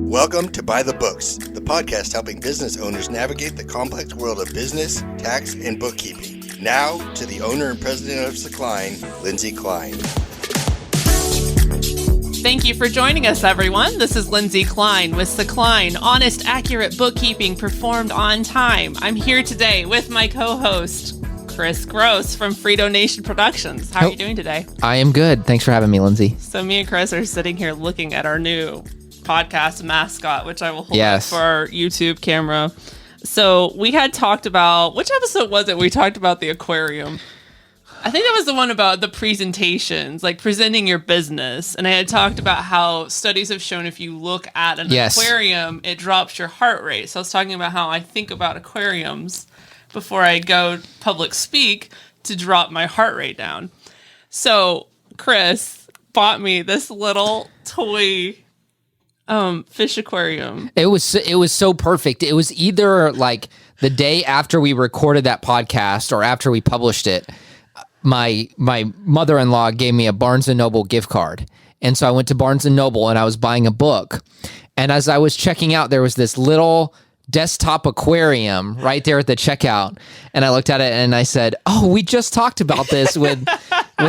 Welcome to By the Books, the podcast helping business owners navigate the complex world of business, tax, and bookkeeping. Now, to the owner and president of Kline, Lindsay Kline. Thank you for joining us, everyone. This is Lindsay Kline with Kline, honest, accurate bookkeeping performed on time. I'm here today with my co-host, Kris Gross from Frito Nation Productions. How are you doing today? I am good. Thanks for having me, Lindsay. So me and Kris are sitting here looking at our new Podcast Mascot, which I will hold up for our YouTube camera. So we had talked about, which episode was it? We talked about the Aquarium. I think that was the one about the presentations, like presenting your business. And I had talked about how studies have shown if you look at an aquarium, it drops your heart rate. So I was talking about how I think about aquariums before I go public speak to drop my heart rate down. So Kris bought me this little toy fish aquarium. It was so perfect. It was either like the day after we recorded that podcast or after we published it. My mother-in-law gave me a Barnes & Noble gift card. And so I went to Barnes & Noble and I was buying a book. And as I was checking out, there was this little desktop aquarium right there at the checkout. And I looked at it and I said, oh, we just talked about this with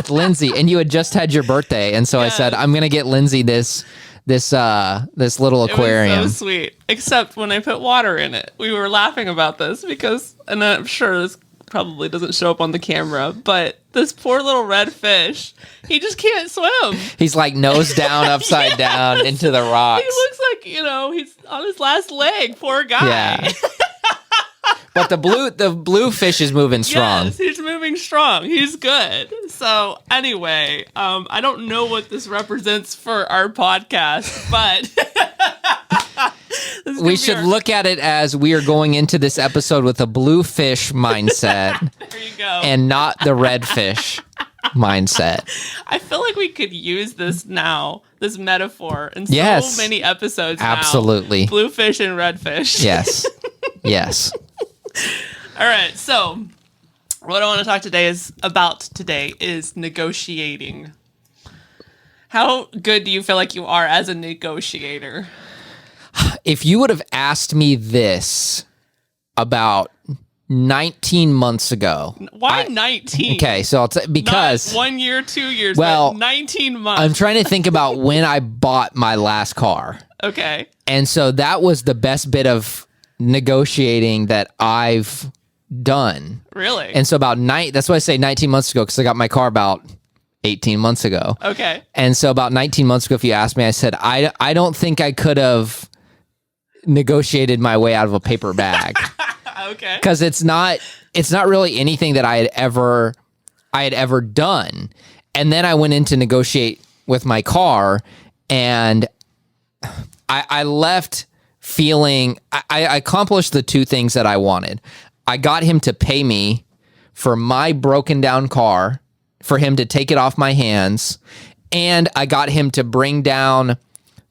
Lindsay. And you had just had your birthday. And so I said, I'm going to get Lindsay this little aquarium. It was so sweet. Except when I put water in it. We were laughing about this because, and I'm sure this probably doesn't show up on the camera, but this poor little red fish, he just can't swim. He's like nose down, upside down into the rocks. He looks like, he's on his last leg. Poor guy. Yeah. But the blue fish is moving strong. Yes, he's moving strong. He's good. So anyway, I don't know what this represents for our podcast, but we should look at it as we are going into this episode with a blue fish mindset. There you go. And not the red fish mindset. I feel like we could use this now, this metaphor, in so many episodes now. Absolutely. Blue fish and red fish. Yes. Yes. All right. So what I want to talk about today is negotiating. How good do you feel like you are as a negotiator? If you would have asked me this about 19 months ago. Why 19? Okay, so because not 1 year, 2 years, well, but 19 months. I'm trying to think about when I bought my last car. Okay. And so that was the best bit of negotiating that I've done. Really? And so that's why I say 19 months ago, because I got my car about 18 months ago. Okay. And so about 19 months ago, if you asked me, I said, I don't think I could have negotiated my way out of a paper bag. Okay. Because it's not really anything that I had ever done. And then I went in to negotiate with my car, and I left feeling I accomplished the two things that I wanted. I got him to pay me for my broken down car, for him to take it off my hands, and I got him to bring down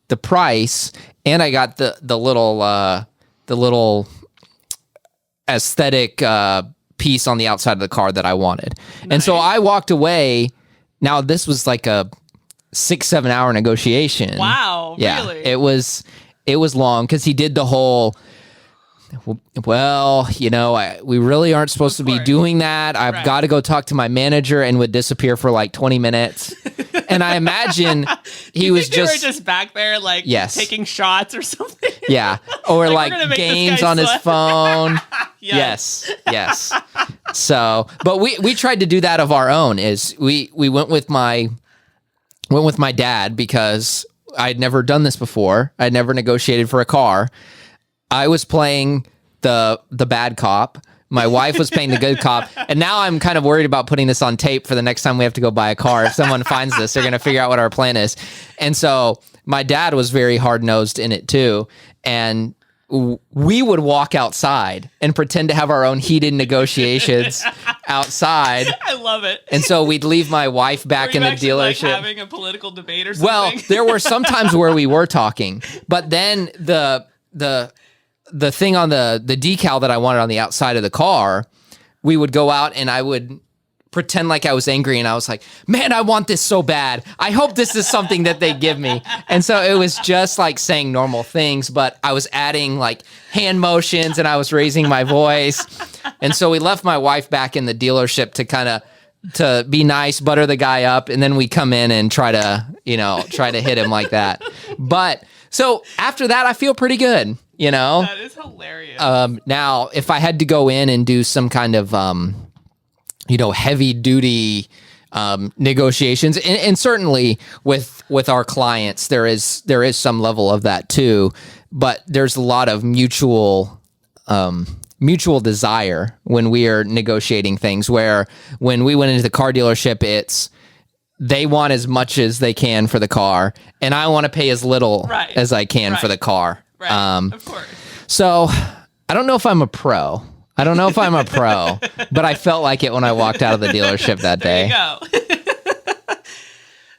the price, and I got the little aesthetic piece on the outside of the car that I wanted. Nice. And so I walked away. Now this was like a 6-7 hour negotiation. Wow. Yeah, really? It was long because he did the whole, well, we really aren't supposed to be doing that. I've got to go talk to my manager, and would disappear for like 20 minutes. And I imagine he was just back there, like taking shots or something. Yeah. Or like games on his phone. Yes. So, but we tried to do that of our own. Is we went with my dad because I'd never done this before. I'd never negotiated for a car. I was playing the bad cop. My wife was playing the good cop. And now I'm kind of worried about putting this on tape for the next time we have to go buy a car. If someone finds this, they're going to figure out what our plan is. And so my dad was very hard-nosed in it too. And we would walk outside and pretend to have our own heated negotiations outside. I love it. And so we'd leave my wife back in the dealership. Like having a political debate or something? Well, there were some times where we were talking, but then the thing on the decal that I wanted on the outside of the car, we would go out and I would pretend like I was angry, and I was like, man, I want this so bad. I hope this is something that they give me. And so it was just like saying normal things, but I was adding like hand motions and I was raising my voice. And so we left my wife back in the dealership to be nice, butter the guy up, and then we come in and try to hit him like that. But so after that, I feel pretty good, That is hilarious. Now, if I had to go in and do some kind of, heavy duty negotiations, and certainly with our clients, there is some level of that too, but there's a lot of mutual desire when we are negotiating things, where when we went into the car dealership, it's they want as much as they can for the car, and I want to pay as little as I can for the car. Right. Of course. So I don't know if I'm a pro. But I felt like it when I walked out of the dealership that day. There you go.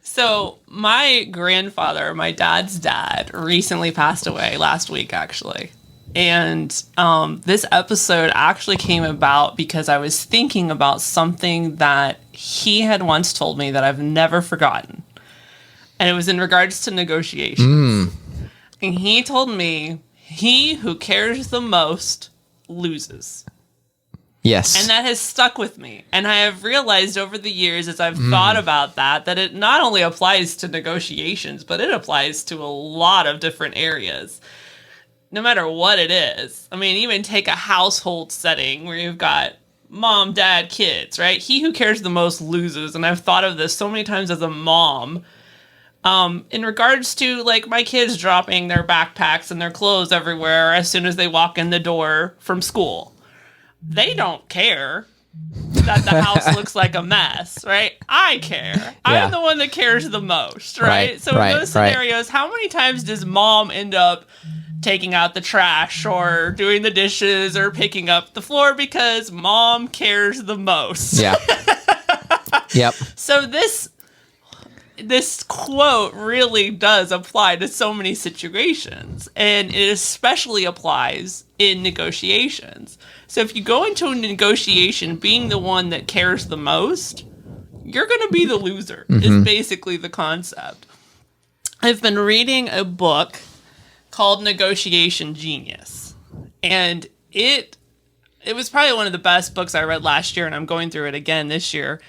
So my grandfather, my dad's dad, recently passed away last week, actually. And this episode actually came about because I was thinking about something that he had once told me that I've never forgotten. And it was in regards to negotiations. And he told me, he who cares the most loses. Yes. And that has stuck with me. And I have realized over the years, as I've thought about that it not only applies to negotiations, but it applies to a lot of different areas. No matter what it is. I mean, even take a household setting where you've got mom, dad, kids, right? He who cares the most loses. And I've thought of this so many times as a mom. In regards to like my kids dropping their backpacks and their clothes everywhere as soon as they walk in the door from school. They don't care that the house looks like a mess, right? I care. Yeah. I'm the one that cares the most, right? So in those scenarios, how many times does mom end up taking out the trash or doing the dishes or picking up the floor because mom cares the most? Yeah. Yep. So this quote really does apply to so many situations, and it especially applies in negotiations. So if you go into a negotiation being the one that cares the most, you're going to be the loser, is basically the concept. I've been reading a book called Negotiation Genius, and it was probably one of the best books I read last year, and I'm going through it again this year.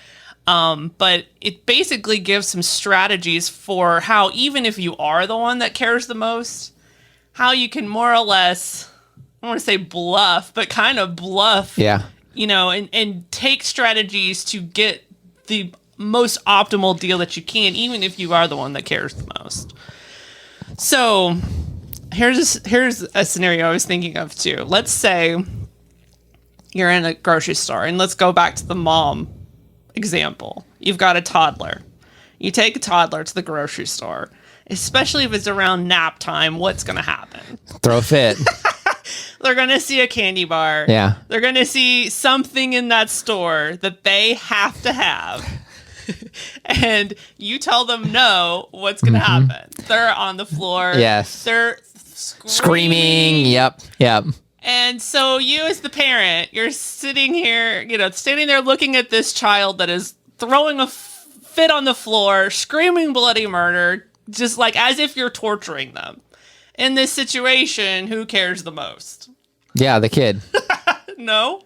But it basically gives some strategies for how, even if you are the one that cares the most, how you can more or less, I don't want to say bluff, but kind of bluff, and take strategies to get the most optimal deal that you can, even if you are the one that cares the most. So here's a scenario I was thinking of too. Let's say you're in a grocery store, and let's go back to the mom example. You've got a toddler. You take a toddler to the grocery store, especially if it's around nap time. What's going to happen? Throw a fit. They're going to see a candy bar. Yeah. They're going to see something in that store that they have to have. And you tell them no, what's going to happen? They're on the floor. Yes. They're screaming. Yep. And so you as the parent, you're sitting here, standing there looking at this child that is throwing a fit on the floor, screaming bloody murder, just like as if you're torturing them. In this situation, who cares the most? Yeah, the kid. No.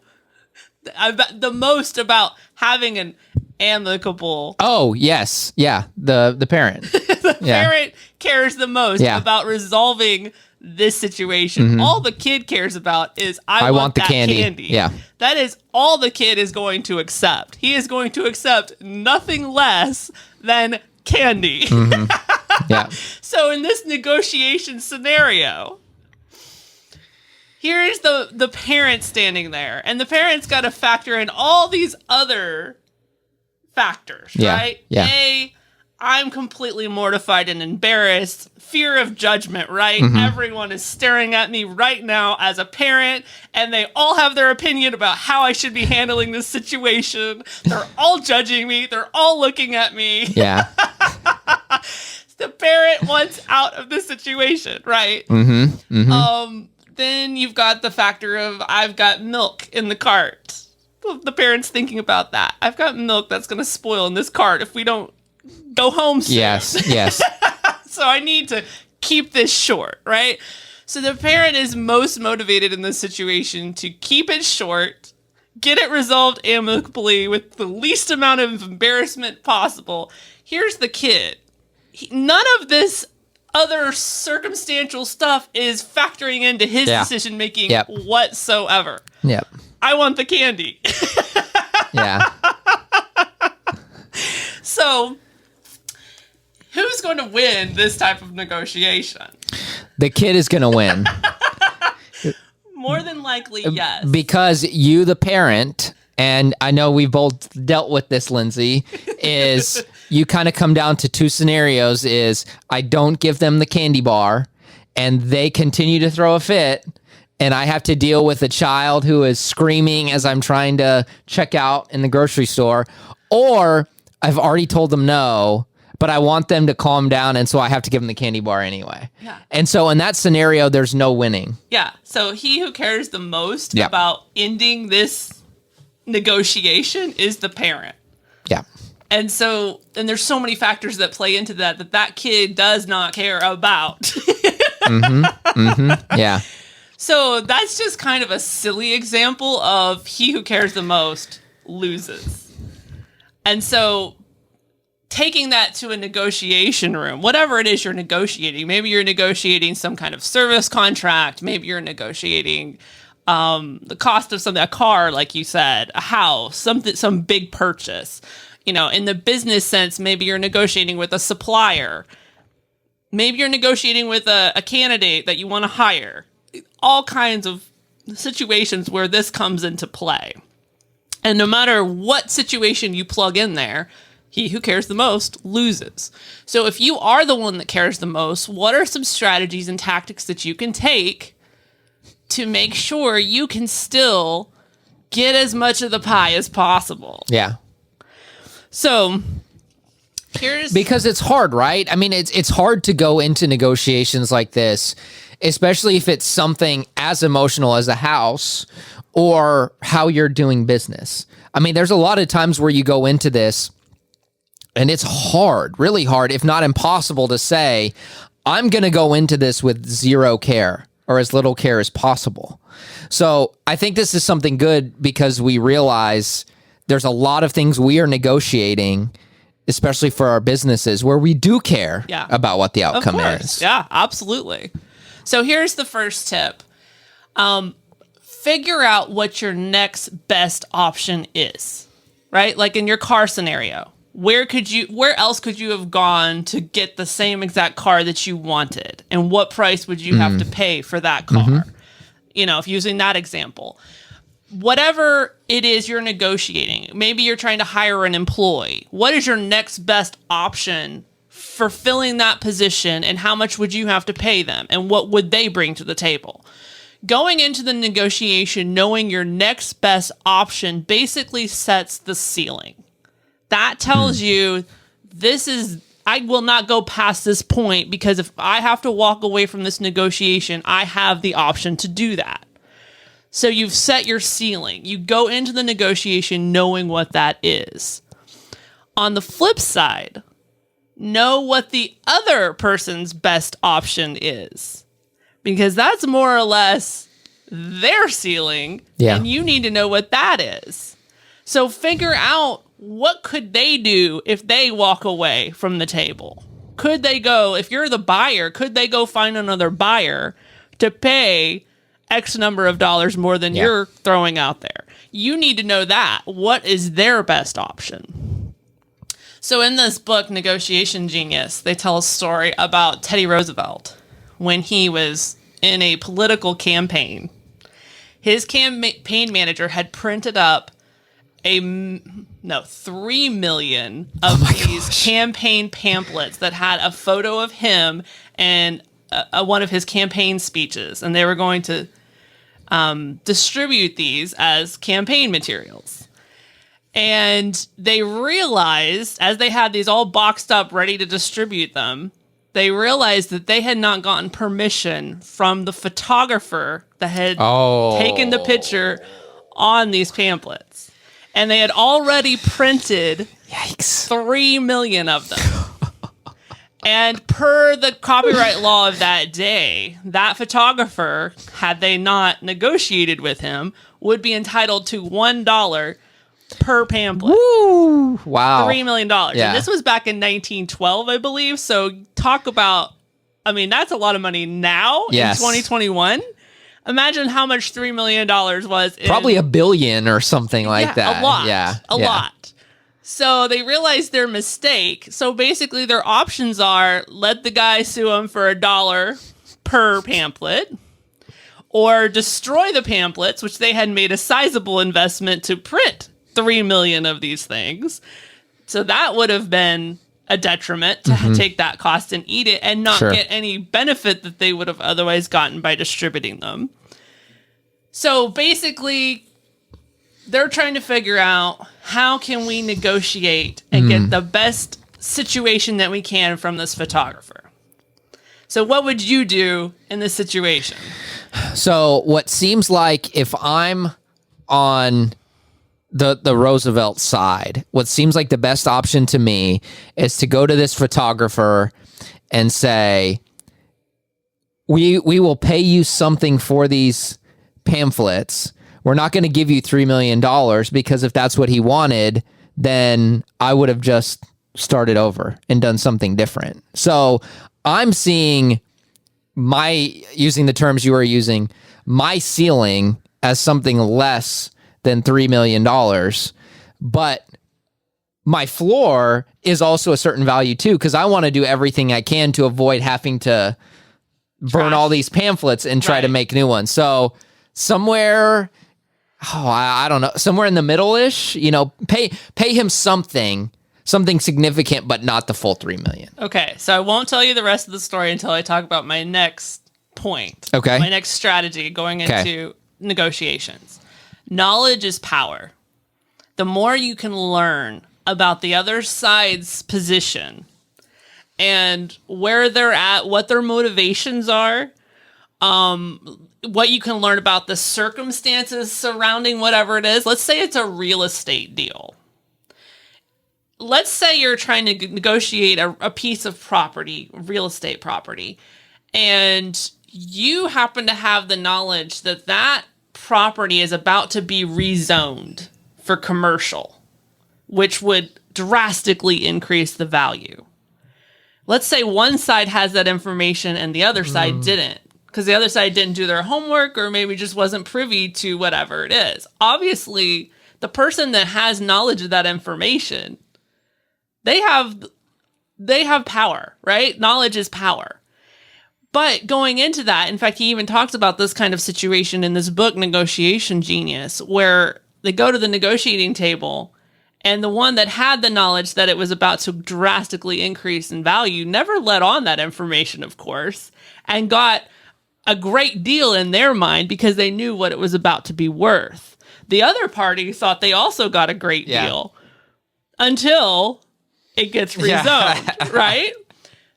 The most about having an amicable... Oh, yes. Yeah, the parent. The parent cares the most about resolving this situation. All the kid cares about is I want the candy. Yeah. That is all the kid is going to accept. He is going to accept nothing less than candy. Yeah. So in this negotiation scenario, here's the parent standing there, and the parent's got to factor in all these other factors, right? Yeah. A, I'm completely mortified and embarrassed. Fear of judgment, right? Everyone is staring at me right now as a parent, and they all have their opinion about how I should be handling this situation. They're all judging me. They're all looking at me. Yeah. The parent wants out of the situation, right? Then you've got the factor of I've got milk in the cart. the parents thinking about that. I've got milk that's going to spoil in this cart if we don't go home soon. Yes. So I need to keep this short, right? So the parent is most motivated in this situation to keep it short, get it resolved amicably with the least amount of embarrassment possible. Here's the kid. None of this other circumstantial stuff is factoring into his decision making whatsoever. Yep. I want the candy. Yeah. So, who's going to win this type of negotiation? The kid is going to win. More than likely, yes. Because you, the parent, and I know we've both dealt with this, Lindsay, is you kind of come down to two scenarios is I don't give them the candy bar and they continue to throw a fit and I have to deal with a child who is screaming as I'm trying to check out in the grocery store, or I've already told them no, but I want them to calm down and so I have to give them the candy bar anyway. Yeah. And so in that scenario, there's no winning. Yeah. So he who cares the most about ending this negotiation is the parent. Yeah. And so, and there's so many factors that play into that kid does not care about. Yeah. So that's just kind of a silly example of he who cares the most loses. And so taking that to a negotiation room, whatever it is you're negotiating, maybe you're negotiating some kind of service contract, maybe you're negotiating the cost of something, a car, like you said, a house, some big purchase. You know, in the business sense, maybe you're negotiating with a supplier. Maybe you're negotiating with a candidate that you want to hire. All kinds of situations where this comes into play. And no matter what situation you plug in there, he who cares the most loses. So if you are the one that cares the most, what are some strategies and tactics that you can take to make sure you can still get as much of the pie as possible? Yeah. So, because it's hard, right? I mean, it's hard to go into negotiations like this, especially if it's something as emotional as a house or how you're doing business. I mean, there's a lot of times where you go into this and it's hard, really hard, if not impossible to say, I'm going to go into this with zero care or as little care as possible. So I think this is something good because we realize there's a lot of things we are negotiating, especially for our businesses, where we do care about what the outcome is. Yeah, absolutely. So here's the first tip. Figure out what your next best option is, right? Like in your car scenario, where else could you have gone to get the same exact car that you wanted? And what price would you have to pay for that car? You know, if using that example. Whatever it is you're negotiating, maybe you're trying to hire an employee. What is your next best option for filling that position, and how much would you have to pay them, and what would they bring to the table? Going into the negotiation, knowing your next best option basically sets the ceiling. That tells you I will not go past this point, because if I have to walk away from this negotiation, I have the option to do that. So you've set your ceiling. You go into the negotiation knowing what that is. On the flip side, know what the other person's best option is, because that's more or less their ceiling, and you need to know what that is. So figure out, what could they do if they walk away from the table? Could they go, if you're the buyer, could they go find another buyer to pay X number of dollars more than you're throwing out there? You need to know that. What is their best option? So in this book, Negotiation Genius, they tell a story about Teddy Roosevelt when he was in a political campaign. His campaign manager had printed up 3 million of these campaign pamphlets that had a photo of him and one of his campaign speeches, and they were going to distribute these as campaign materials. And they realized, as they had these all boxed up ready to distribute them, they realized that they had not gotten permission from the photographer that had taken the picture on these pamphlets. And they had already printed 3 million of them. And per the copyright law of that day, that photographer, had they not negotiated with him, would be entitled to $1 per pamphlet. Woo! Wow. $3 million. Yeah. And this was back in 1912, I believe. So talk about, I mean, that's a lot of money now in 2021. Imagine how much $3 million was. Probably $1 billion or something like that. A lot. A lot. So they realized their mistake. So basically their options are let the guy sue them for $1 per pamphlet, or destroy the pamphlets, which they had made a sizable investment to print 3 million of these things. So that would have been a detriment to take that cost and eat it and not get any benefit that they would have otherwise gotten by distributing them. So basically, they're trying to figure out how can we negotiate and get the best situation that we can from this photographer. So what would you do in this situation? So what seems like, if I'm on the Roosevelt side, what seems like the best option to me is to go to this photographer and say, we will pay you something for these pamphlets. We're not going to give you $3 million, because if that's what he wanted, then I would have just started over and done something different. So I'm seeing using the terms you are using, my ceiling as something less than $3 million, but my floor is also a certain value too, because I want to do everything I can to avoid having to burn all these pamphlets and try to make new ones. So somewhere, I don't know, somewhere in the middle-ish, pay him something significant, but not the full $3 million. Okay, so I won't tell you the rest of the story until I talk about my next point. Okay. My next strategy going into negotiations. Knowledge is power. The more you can learn about the other side's position and where they're at, what their motivations are, what you can learn about the circumstances surrounding whatever it is. Let's say it's a real estate deal. Let's say you're trying to negotiate a piece of property, real estate property, and you happen to have the knowledge that property is about to be rezoned for commercial, which would drastically increase the value. Let's say one side has that information and the other side didn't, because the other side didn't do their homework or maybe just wasn't privy to whatever it is. Obviously, the person that has knowledge of that information, they have power, right? Knowledge is power. But going into that, in fact, he even talks about this kind of situation in this book, Negotiation Genius, where they go to the negotiating table and the one that had the knowledge that it was about to drastically increase in value never let on that information, of course, and got a great deal in their mind because they knew what it was about to be worth. The other party thought they also got a great deal until it gets rezoned, right?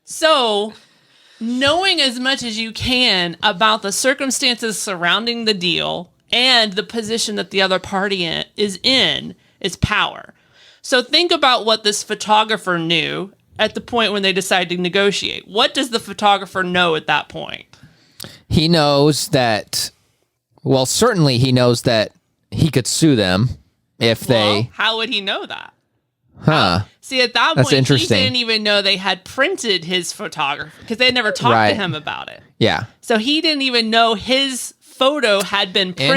So knowing as much as you can about the circumstances surrounding the deal and the position that the other party is in is power. So think about what this photographer knew at the point when they decided to negotiate. What does the photographer know at that point? He knows that, well, certainly he knows that he could sue them if they... How would he know that? See, at that point, he didn't even know they had printed his photography because they had never talked to him about it. Yeah. So he didn't even know his photo had been printed.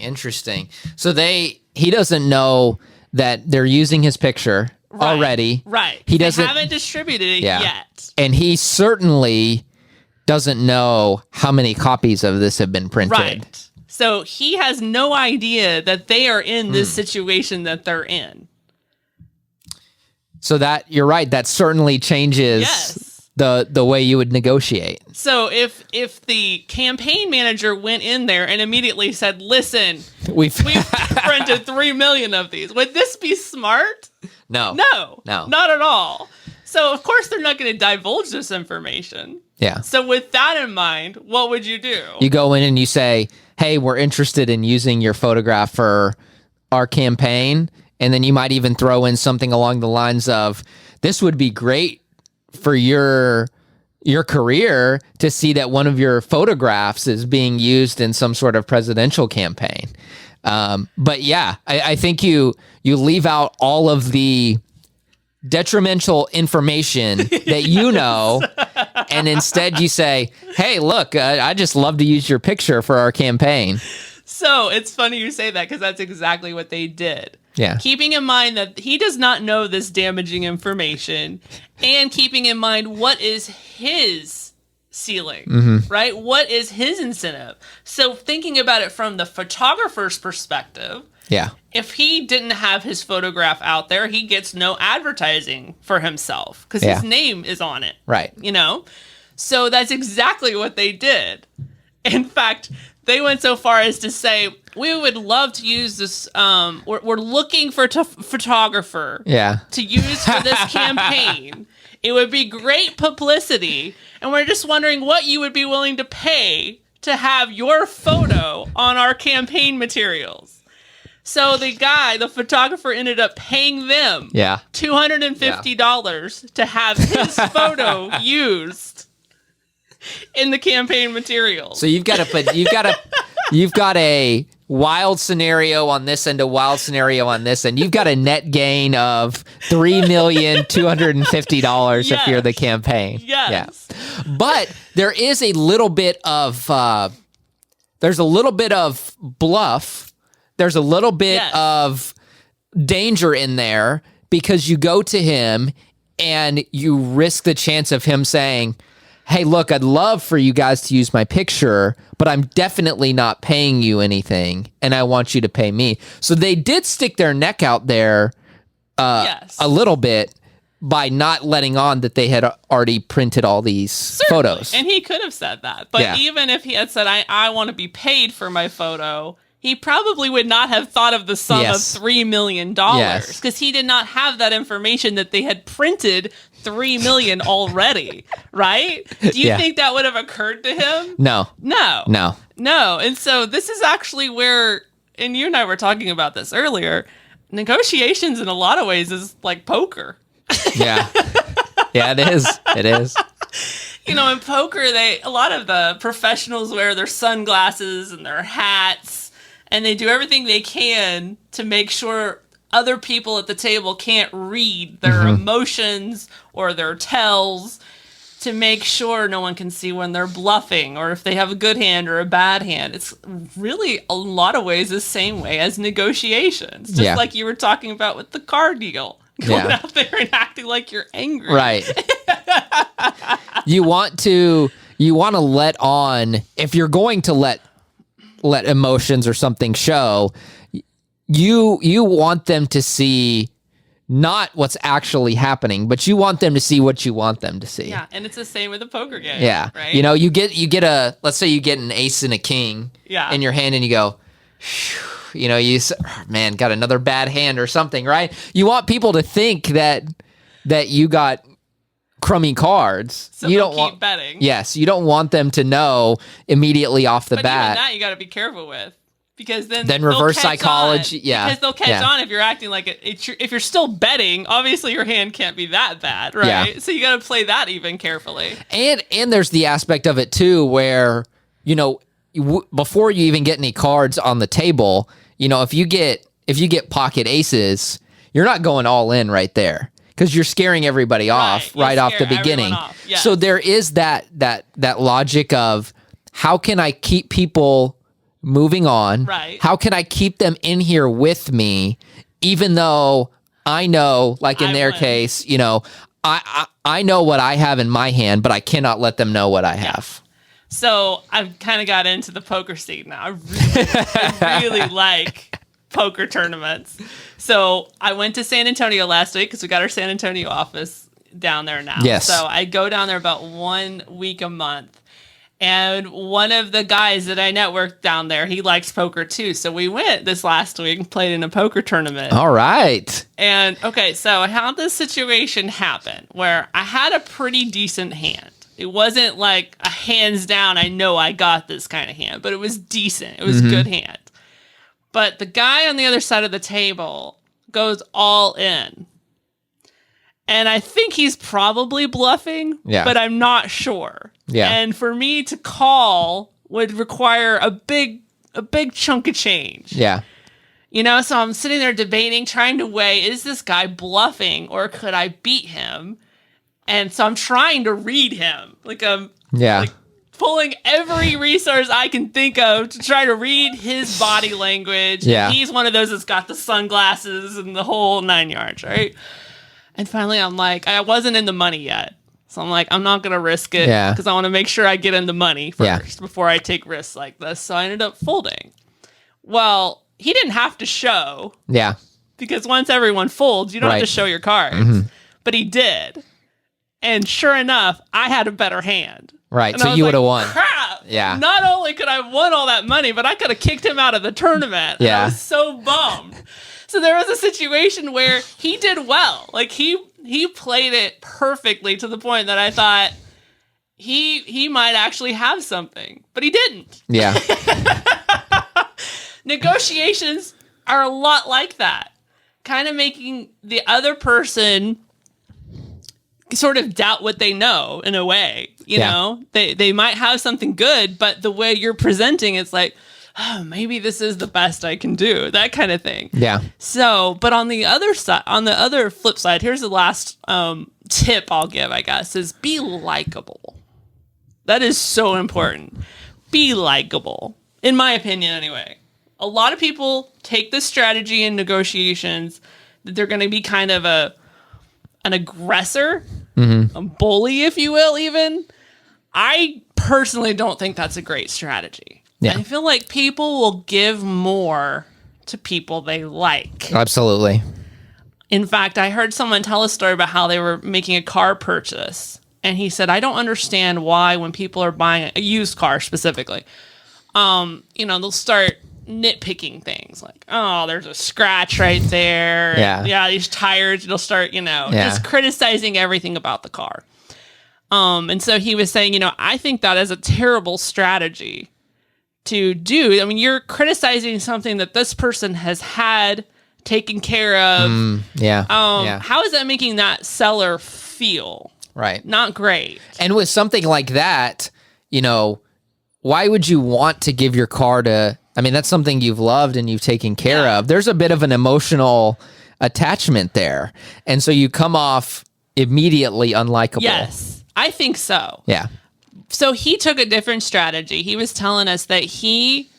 Interesting. So he doesn't know that they're using his picture already. Right. They haven't distributed it yet. And he certainly doesn't know how many copies of this have been printed. Right. So he has no idea that they are in this situation that they're in. So that, you're right, that certainly changes the way you would negotiate. So if the campaign manager went in there and immediately said, listen, we've printed 3 million of these, would this be smart? No, not at all. So of course they're not going to divulge this information. Yeah. So with that in mind, what would you do? You go in and you say, hey, we're interested in using your photograph for our campaign, and then you might even throw in something along the lines of, this would be great for your career to see that one of your photographs is being used in some sort of presidential campaign. But yeah, I think you leave out all of the detrimental information that you know, and instead you say, hey, look, I just love to use your picture for our campaign. So it's funny you say that, because that's exactly what they did. Yeah. Keeping in mind that he does not know this damaging information, and keeping in mind what is his ceiling, right? What is his incentive? So thinking about it from the photographer's perspective, yeah, if he didn't have his photograph out there, he gets no advertising for himself because his name is on it. Right. You know? So that's exactly what they did. In fact, they went so far as to say, we would love to use this. We're looking for a photographer to use for this campaign. It would be great publicity. And we're just wondering what you would be willing to pay to have your photo on our campaign materials. So the photographer ended up paying them $250 to have his photo used in the campaign materials. So you've got a wild scenario on this end, a wild scenario on this end. You've got a net gain of $3,250,000 if you're the campaign. Yes. Yeah. But there is a little bit of bluff. There's a little bit of danger in there, because you go to him and you risk the chance of him saying, hey, look, I'd love for you guys to use my picture, but I'm definitely not paying you anything, and I want you to pay me. So they did stick their neck out there a little bit by not letting on that they had already printed all these photos. And he could have said that. But even if he had said, I want to be paid for my photo, he probably would not have thought of the sum of $3 million, because he did not have that information that they had printed $3 million already, right? Do you think that would have occurred to him? No. And so this is actually where, and you and I were talking about this earlier, negotiations in a lot of ways is like poker. Yeah, it is. You know, in poker, a lot of the professionals wear their sunglasses and their hats, and they do everything they can to make sure other people at the table can't read their emotions or their tells, to make sure no one can see when they're bluffing or if they have a good hand or a bad hand. It's really a lot of ways the same way as negotiations. Just like you were talking about with the car deal. Going out there and acting like you're angry. Right. You want to let on, if you're going to let emotions or something show, you want them to see not what's actually happening, but you want them to see what you want them to see. Yeah, and it's the same with a poker game. Yeah. Right? You know, you get let's say you get an ace and a king in your hand, and you go, you know, man, got another bad hand or something, right? You want people to think that you got crummy cards. So you don't keep betting. Yes, you don't want them to know immediately off the bat. But even that you got to be careful with, because then reverse psychology. Because they'll catch on if you're acting like if you're still betting. Obviously, your hand can't be that bad, right? Yeah. So you got to play that even carefully. And there's the aspect of it too, where before you even get any cards on the table, you know, if you get pocket aces, you're not going all in right there, because you're scaring everybody off off the beginning. Yes. So there is that logic of, how can I keep people moving on? Right. How can I keep them in here with me, even though I know, like in their case, you know, I know what I have in my hand, but I cannot let them know what I have. So I've kind of got into the poker scene now. I really like poker tournaments. So I went to San Antonio last week, because we got our San Antonio office down there now. Yes. So I go down there about 1 week a month. And one of the guys that I networked down there, he likes poker too. So we went this last week and played in a poker tournament. All right. And okay, so I had this situation happen where I had a pretty decent hand. It wasn't like a hands down, I know I got this kind of hand, but it was decent. It was a good hand. But the guy on the other side of the table goes all in. And I think he's probably bluffing, but I'm not sure. Yeah. And for me to call would require a big chunk of change. Yeah. You know, so I'm sitting there debating, trying to weigh, is this guy bluffing or could I beat him? And so I'm trying to read him. Like pulling every resource I can think of to try to read his body language. Yeah. He's one of those that's got the sunglasses and the whole 9 yards, right? And finally I'm like, I wasn't in the money yet. So I'm like, I'm not going to risk it because I want to make sure I get in the money first before I take risks like this. So I ended up folding. Well, he didn't have to show. Yeah. Because once everyone folds, you don't have to show your cards. Mm-hmm. But he did. And sure enough, I had a better hand. Right. And so you would have won. Crap. Yeah. Not only could I have won all that money, but I could have kicked him out of the tournament. Yeah. And I was so bummed. So there was a situation where he did well. Like he played it perfectly to the point that I thought he might actually have something, but he didn't. Yeah. Negotiations are a lot like that. Kind of making the other person sort of doubt what they know in a way. You know, they might have something good, but the way you're presenting, it's like, oh, maybe this is the best I can do. That kind of thing. Yeah. So, but on the other side, on the other flip side, here's the last tip I'll give, I guess, is be likable. That is so important. Be likable. In my opinion, anyway. A lot of people take this strategy in negotiations that they're going to be kind of an aggressor, a bully, if you will, even. I personally don't think that's a great strategy. Yeah. I feel like people will give more to people they like. Absolutely. In fact, I heard someone tell a story about how they were making a car purchase. And he said, I don't understand why when people are buying a used car specifically, they'll start nitpicking things like, oh, there's a scratch right there. Yeah, these tires, they'll start, just criticizing everything about the car. And so he was saying, I think that is a terrible strategy to do. I mean, you're criticizing something that this person has had taken care of. How is that making that seller feel? Right. Not great. And with something like that, why would you want to give your car to, that's something you've loved and you've taken care of. There's a bit of an emotional attachment there. And so you come off immediately unlikable. Yes, I think so. Yeah. So he took a different strategy. He was telling us that he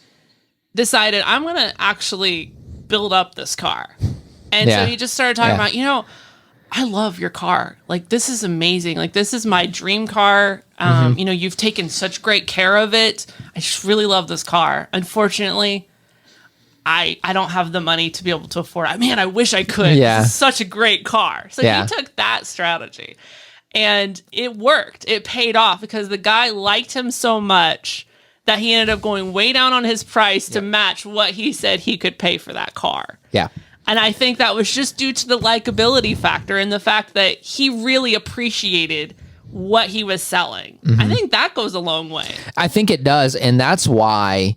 decided, I'm going to actually build up this car. And so he just started talking about, I love your car. Like, this is amazing. Like, this is my dream car. You've taken such great care of it. I just really love this car. Unfortunately, I don't have the money to be able to afford it. Man, I wish I could. Yeah. It's such a great car. So he took that strategy. And it worked. It paid off because the guy liked him so much that he ended up going way down on his price to match what he said he could pay for that car. Yeah. And I think that was just due to the likability factor and the fact that he really appreciated what he was selling. I think that goes a long way. I think it does. And that's why,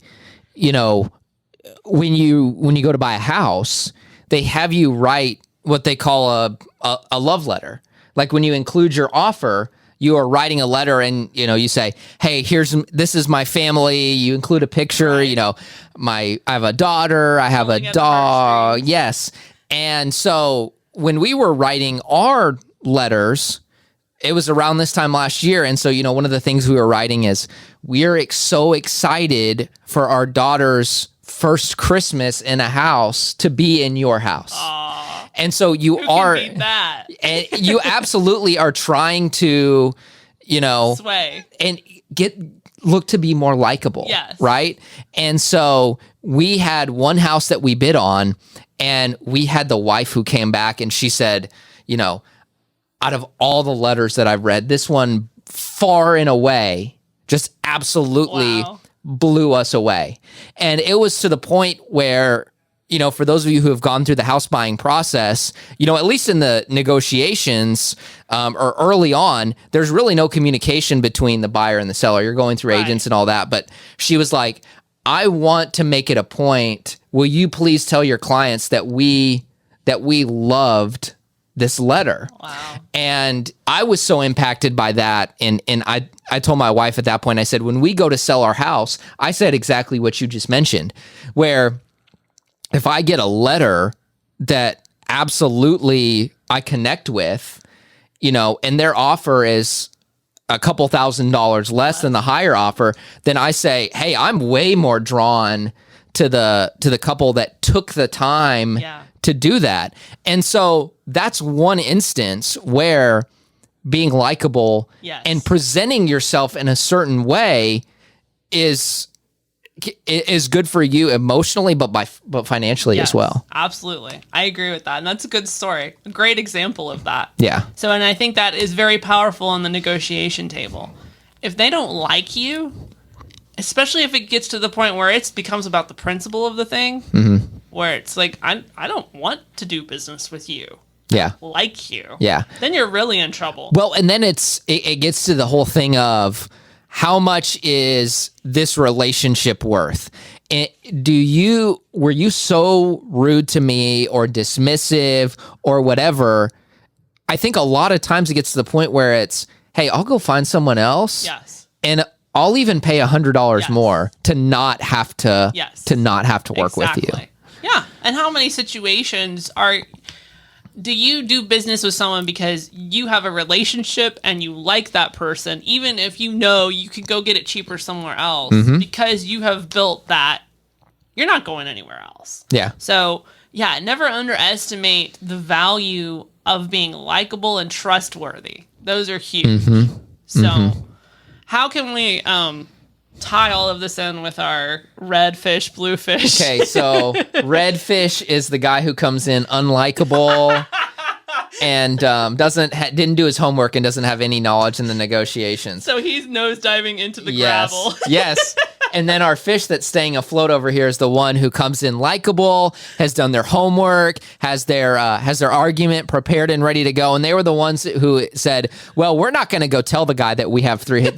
when you go to buy a house, they have you write what they call a love letter. Like when you include your offer, you are writing a letter and, you say, hey, this is my family. You include a picture, I have a daughter, I have a dog. Yes. And so when we were writing our letters, it was around this time last year. And so, one of the things we were writing is we're so excited for our daughter's first Christmas in a house to be in your house. Aww. And so you are, and you absolutely are trying to, sway and look to be more likable. Yes. Right. And so we had one house that we bid on and we had the wife who came back and she said, out of all the letters that I've read, this one far and away just absolutely blew us away. And it was to the point where, for those of you who have gone through the house buying process, at least in the negotiations or early on, there's really no communication between the buyer and the seller. You're going through agents and all that. But she was like, I want to make it a point. Will you please tell your clients that we loved this letter? Wow. And I was so impacted by that. And I told my wife at that point, I said, when we go to sell our house, I said exactly what you just mentioned, where if I get a letter that absolutely I connect with, and their offer is a couple $1,000s less than the higher offer, then I say, hey, I'm way more drawn to the couple that took the time to do that. And so that's one instance where being likable and presenting yourself in a certain way is good for you emotionally, but financially as well. Absolutely. I agree with that. And that's a good story. A great example of that. Yeah. So, and I think that is very powerful on the negotiation table. If they don't like you, especially if it gets to the point where it becomes about the principle of the thing, where it's like, I don't want to do business with you. Yeah. Like you. Yeah. Then you're really in trouble. Well, and then it gets to the whole thing of how much is this relationship worth? And were you so rude to me or dismissive or whatever? I think a lot of times it gets to the point where it's, hey, I'll go find someone else. Yes. And I'll even pay $100 more to not have to work with you. Yeah. And how many situations do you do business with someone because you have a relationship and you like that person, even if you can go get it cheaper somewhere else, because you have built that, you're not going anywhere else. Yeah. So, never underestimate the value of being likable and trustworthy. Those are huge. So, how can we tie all of this in with our red fish, blue fish? Okay, so red fish is the guy who comes in unlikable and didn't do his homework and doesn't have any knowledge in the negotiations. So he's nosediving into the gravel. Yes. And then our fish that's staying afloat over here is the one who comes in likable, has done their homework, has their argument prepared and ready to go. And they were the ones who said, well, we're not going to go tell the guy that we have 3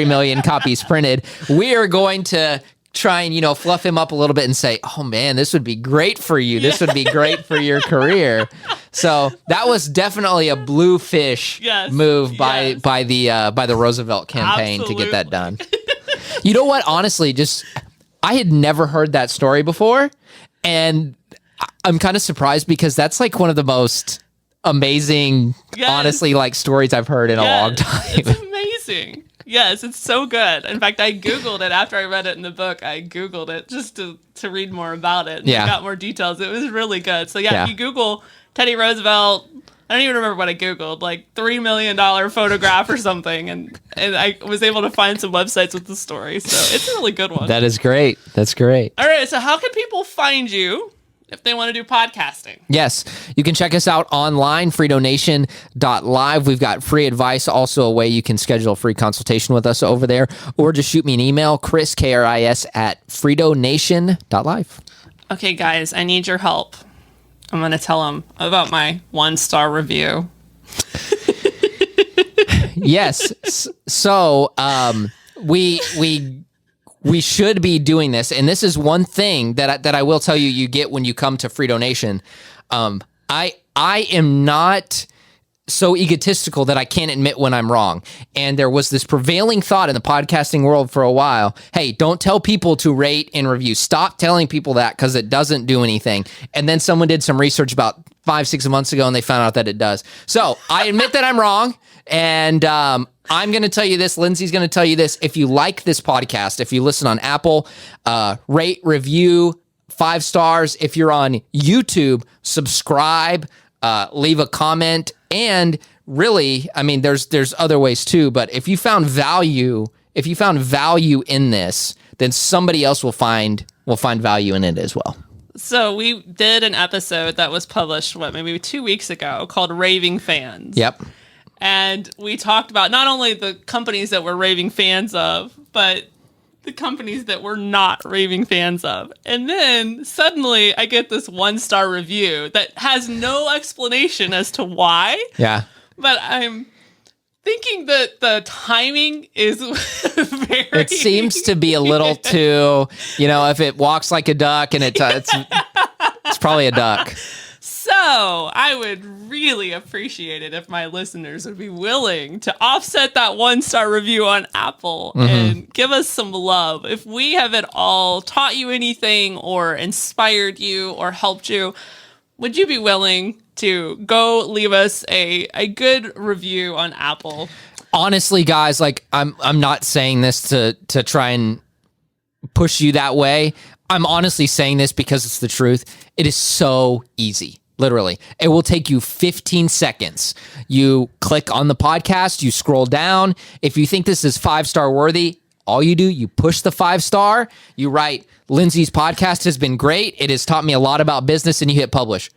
million copies printed. We are going to try and, fluff him up a little bit and say, oh man, this would be great for you. This would be great for your career. So that was definitely a blue fish move by the Roosevelt campaign to get that done. You know what? Honestly, I had never heard that story before, and I'm kind of surprised because that's like one of the most amazing, honestly, like stories I've heard in a long time. It's amazing. Yes, it's so good. In fact, I Googled it after I read it in the book. I Googled it just to read more about it. And I got more details. It was really good. So if you Google Teddy Roosevelt, I don't even remember what I Googled, like $3 million photograph or something. And I was able to find some websites with the story. So it's a really good one. That is great. That's great. All right. So how can people find you if they want to do podcasting? Yes. You can check us out online, freedonation.live. We've got free advice, also a way you can schedule a free consultation with us over there, or just shoot me an email, Kris, Kris, at freedonation.live. Okay, guys, I need your help. I'm going to tell them about my 1-star review. Yes. So we should be doing this, and this is one thing that I will tell you you get when you come to Free Donation. I am not so egotistical that I can't admit when I'm wrong. And there was this prevailing thought in the podcasting world for a while. Hey, don't tell people to rate and review. Stop telling people that because it doesn't do anything. And then someone did some research about 5-6 months ago and they found out that it does. So I admit that I'm wrong. And I'm going to tell you this. Lindsay's going to tell you this. If you like this podcast, if you listen on Apple, rate, review, 5 stars. If you're on YouTube, subscribe, leave a comment. And really, I mean, there's other ways too, but if you found value in this, then somebody else will find value in it as well. So we did an episode that was published, maybe 2 weeks ago, called Raving Fans. Yep. And we talked about not only the companies that we're raving fans of, but the companies that we're not raving fans of. And then suddenly I get this 1-star review that has no explanation as to why. Yeah. But I'm thinking that the timing is very... It seems to be a little too, if it walks like a duck and it's probably a duck. So I would really appreciate it if my listeners would be willing to offset that 1-star review on Apple and give us some love. If we have at all taught you anything or inspired you or helped you, would you be willing to go leave us a good review on Apple? Honestly, guys, like I'm not saying this to try and push you that way. I'm honestly saying this because it's the truth. It is so easy. Literally, it will take you 15 seconds. You click on the podcast, you scroll down. If you think this is 5-star worthy, all you do, you push the 5-star, you write, Lindsay's podcast has been great. It has taught me a lot about business, and you hit publish.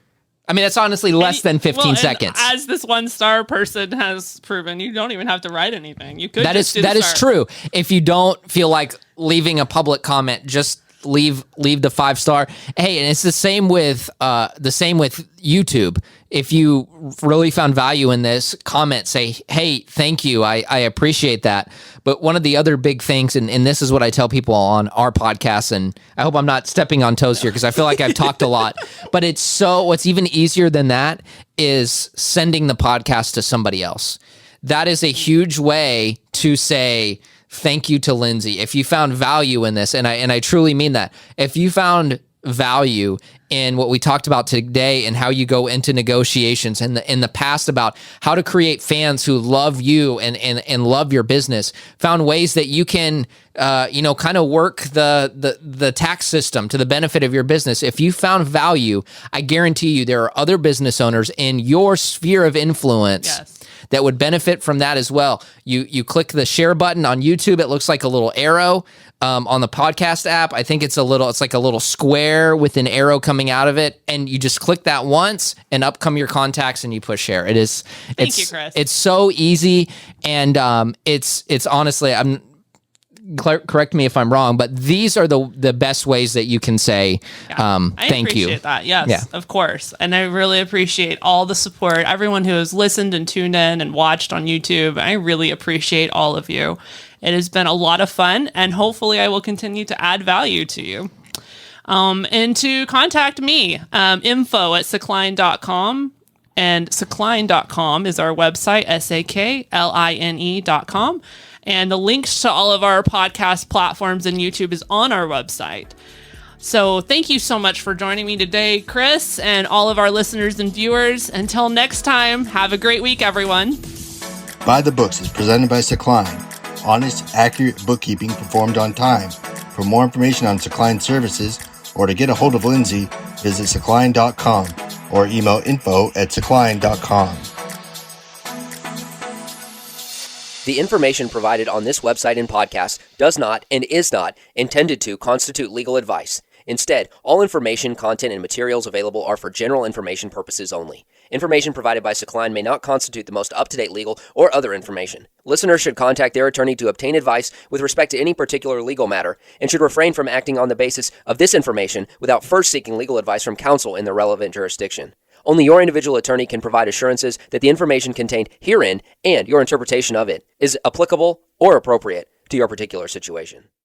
I mean, that's honestly less than 15 seconds. As this 1-star person has proven, you don't even have to write anything. You could. That is true. If you don't feel like leaving a public comment, just leave the 5-star. Hey, and it's the same with YouTube. If you really found value in this, comment, say, hey, thank you. I appreciate that. But one of the other big things, and this is what I tell people on our podcast, and I hope I'm not stepping on toes here because I feel like I've talked a lot, but what's even easier than that is sending the podcast to somebody else. That is a huge way to say, thank you to Lindsay. If you found value in this, and I truly mean that, if you found value in what we talked about today and how you go into negotiations and in the past about how to create fans who love you and love your business, found ways that you can kind of work the tax system to the benefit of your business. If you found value, I guarantee you there are other business owners in your sphere of influence that would benefit from that as well. You click the share button on YouTube. It looks like a little arrow. On the podcast app, I think it's like a little square with an arrow coming out of it, and you just click that once, and up come your contacts, and you push share. Thank you, Kris. It's so easy, and it's honestly, correct me if I'm wrong, but these are the best ways that you can say thank you. I appreciate that. Yes, of course. And I really appreciate all the support, everyone who has listened and tuned in and watched on YouTube. I really appreciate all of you. It has been a lot of fun, and hopefully I will continue to add value to you. And to contact me, info@sakline.com. And sakline.com is our website, sakline.com. And the links to all of our podcast platforms and YouTube is on our website. So thank you so much for joining me today, Kris, and all of our listeners and viewers. Until next time, have a great week, everyone. By the Books is presented by Kline. Honest, accurate bookkeeping performed on time. For more information on Kline services or to get a hold of Lindsay, visit sakline.com or email info@sakline.com. The information provided on this website and podcast does not and is not intended to constitute legal advice. Instead, all information, content, and materials available are for general information purposes only. Information provided by Kline may not constitute the most up-to-date legal or other information. Listeners should contact their attorney to obtain advice with respect to any particular legal matter and should refrain from acting on the basis of this information without first seeking legal advice from counsel in the relevant jurisdiction. Only your individual attorney can provide assurances that the information contained herein and your interpretation of it is applicable or appropriate to your particular situation.